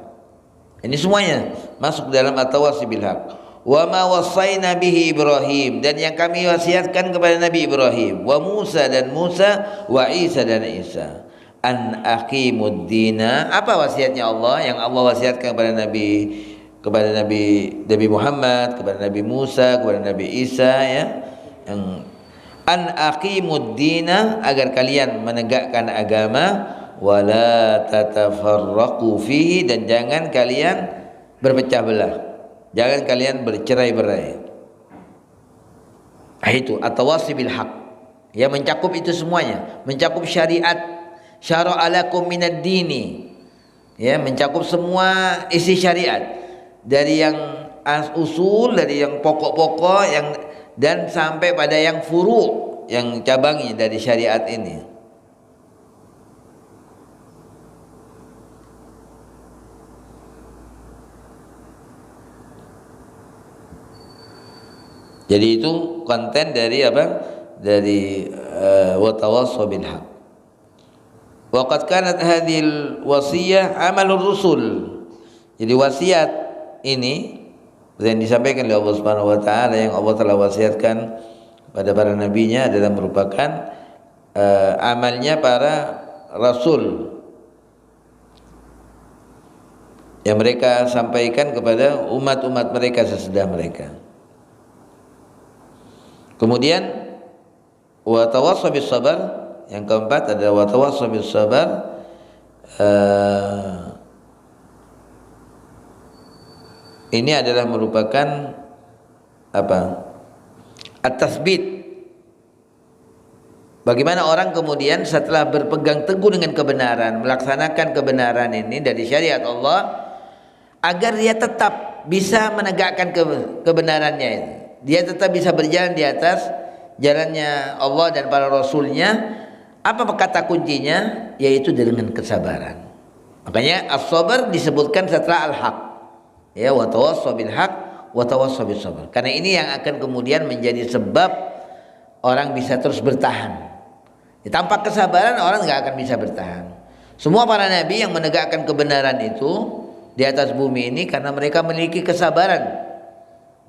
Ini semuanya masuk dalam at-tawassi bil haq. Wa ma wasaina bihi Ibrahim, dan yang kami wasiatkan kepada Nabi Ibrahim, wa Musa dan Musa, wa Isa dan Isa, an aqimud dina. Apa wasiatnya Allah yang Allah wasiatkan kepada Nabi Muhammad, kepada Nabi Musa, kepada Nabi Isa, ya, yang an aqimud dina, agar kalian menegakkan agama, wala tatafarraqu fihi, dan jangan kalian berpecah belah, jangan kalian bercerai-berai. Itu at-tawassi bil haq, ya, mencakup itu semuanya, mencakup syariat, syara'a lakum minad dini, ya, mencakup semua isi syariat, dari yang usul, dari yang pokok-pokok, yang dan sampai pada yang furu', yang cabangnya dari syariat ini. Jadi itu konten dari apa? Dari wa tawassaw bil haq. Wa qad kanat hadhil wasiyah amalur rusul. Jadi wasiat ini yang disampaikan oleh Allah Subhanahu wa taala, yang Allah telah wasiatkan pada para nabinya, adalah merupakan amalnya para rasul yang mereka sampaikan kepada umat-umat mereka sesudah mereka. Kemudian wa tawassaw bis sabar, yang keempat adalah wa tawassaw bis sabar. Ini adalah merupakan apa? At-tasbit. Bagaimana orang kemudian setelah berpegang teguh dengan kebenaran, melaksanakan kebenaran ini dari syariat Allah, agar dia tetap bisa menegakkan kebenarannya itu. Dia tetap bisa berjalan di atas jalannya Allah dan para rasulnya. Apa kata kuncinya? Yaitu dengan kesabaran. Makanya as-sabar disebutkan setelah al-haq. Ya, wa tawassaw bil haq wa tawassaw bis sabr. Karena ini yang akan kemudian menjadi sebab orang bisa terus bertahan. Ya, tanpa kesabaran orang nggak akan bisa bertahan. Semua para nabi yang menegakkan kebenaran itu di atas bumi ini karena mereka memiliki kesabaran.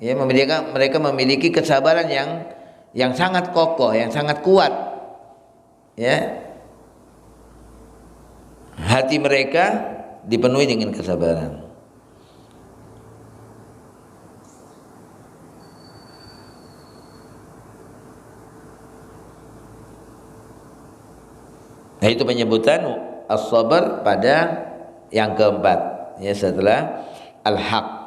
Ya, mereka memiliki kesabaran yang sangat kokoh, yang sangat kuat. Ya. Hati mereka dipenuhi dengan kesabaran. Nah, itu penyebutan as-sabar pada yang keempat, ya, setelah al-haq.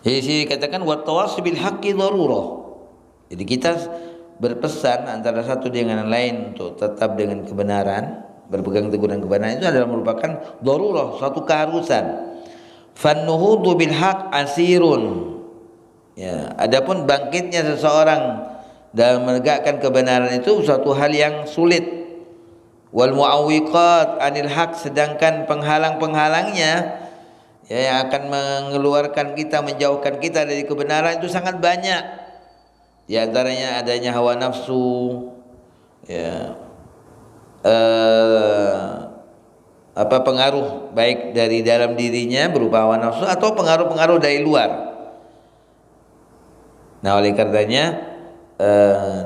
Jadi sini dikatakan wa tawassul bil haqqi darurah. Jadi kita berpesan antara satu dengan yang lain untuk tetap dengan kebenaran, berpegang teguh dengan kebenaran itu adalah merupakan darurah, suatu keharusan. Fannuhudu bil haqq asirun. Ya, adapun bangkitnya seseorang dalam menegakkan kebenaran itu suatu hal yang sulit. Wal muawwiqat anil haqq, sedangkan penghalang-penghalangnya yang akan mengeluarkan kita, menjauhkan kita dari kebenaran itu sangat banyak. Di antaranya adanya hawa nafsu, ya, pengaruh baik dari dalam dirinya berupa hawa nafsu atau pengaruh-pengaruh dari luar. Nah, oleh karenanya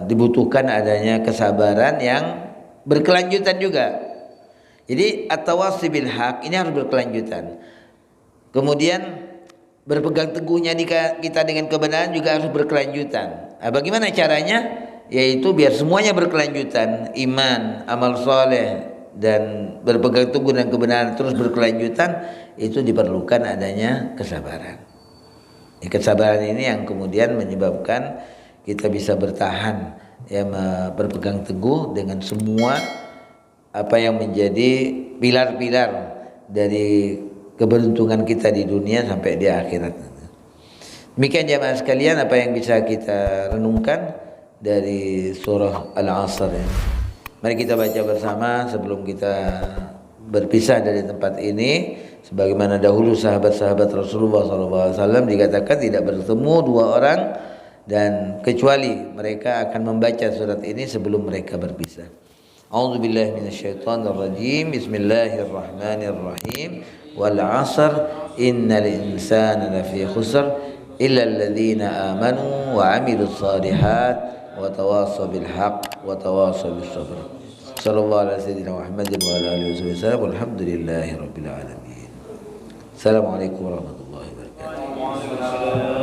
dibutuhkan adanya kesabaran yang berkelanjutan juga. Jadi at-tawassi bil haq ini harus berkelanjutan. Kemudian berpegang teguhnya kita dengan kebenaran juga harus berkelanjutan. Nah, bagaimana caranya? Yaitu biar semuanya berkelanjutan, iman, amal soleh, dan berpegang teguh dengan kebenaran terus berkelanjutan, itu diperlukan adanya kesabaran. Kesabaran ini yang kemudian menyebabkan kita bisa bertahan, ya, berpegang teguh dengan semua apa yang menjadi pilar-pilar dari keberuntungan kita di dunia sampai di akhirat. Demikian jamaah sekalian apa yang bisa kita renungkan dari surah Al-Asr ini. Mari kita baca bersama sebelum kita berpisah dari tempat ini. Sebagaimana dahulu sahabat-sahabat Rasulullah SAW dikatakan tidak bertemu dua orang dan kecuali mereka akan membaca surat ini sebelum mereka berpisah. A'udzubillahi minasyaitonirrajim. Bismillahirrahmanirrahim. Wal 'asr innal insana lafi khusr illa alladhina amanu wa 'amilus shalihat wa tawassaw bil haqq wa tawassaw bis sabr. Sallallahu alaihi sayyidina Muhammadin wa ala alihi wasallam. Walhamdulillahi rabbil alamin. Assalamualaikum warahmatullahi wabarakatuh.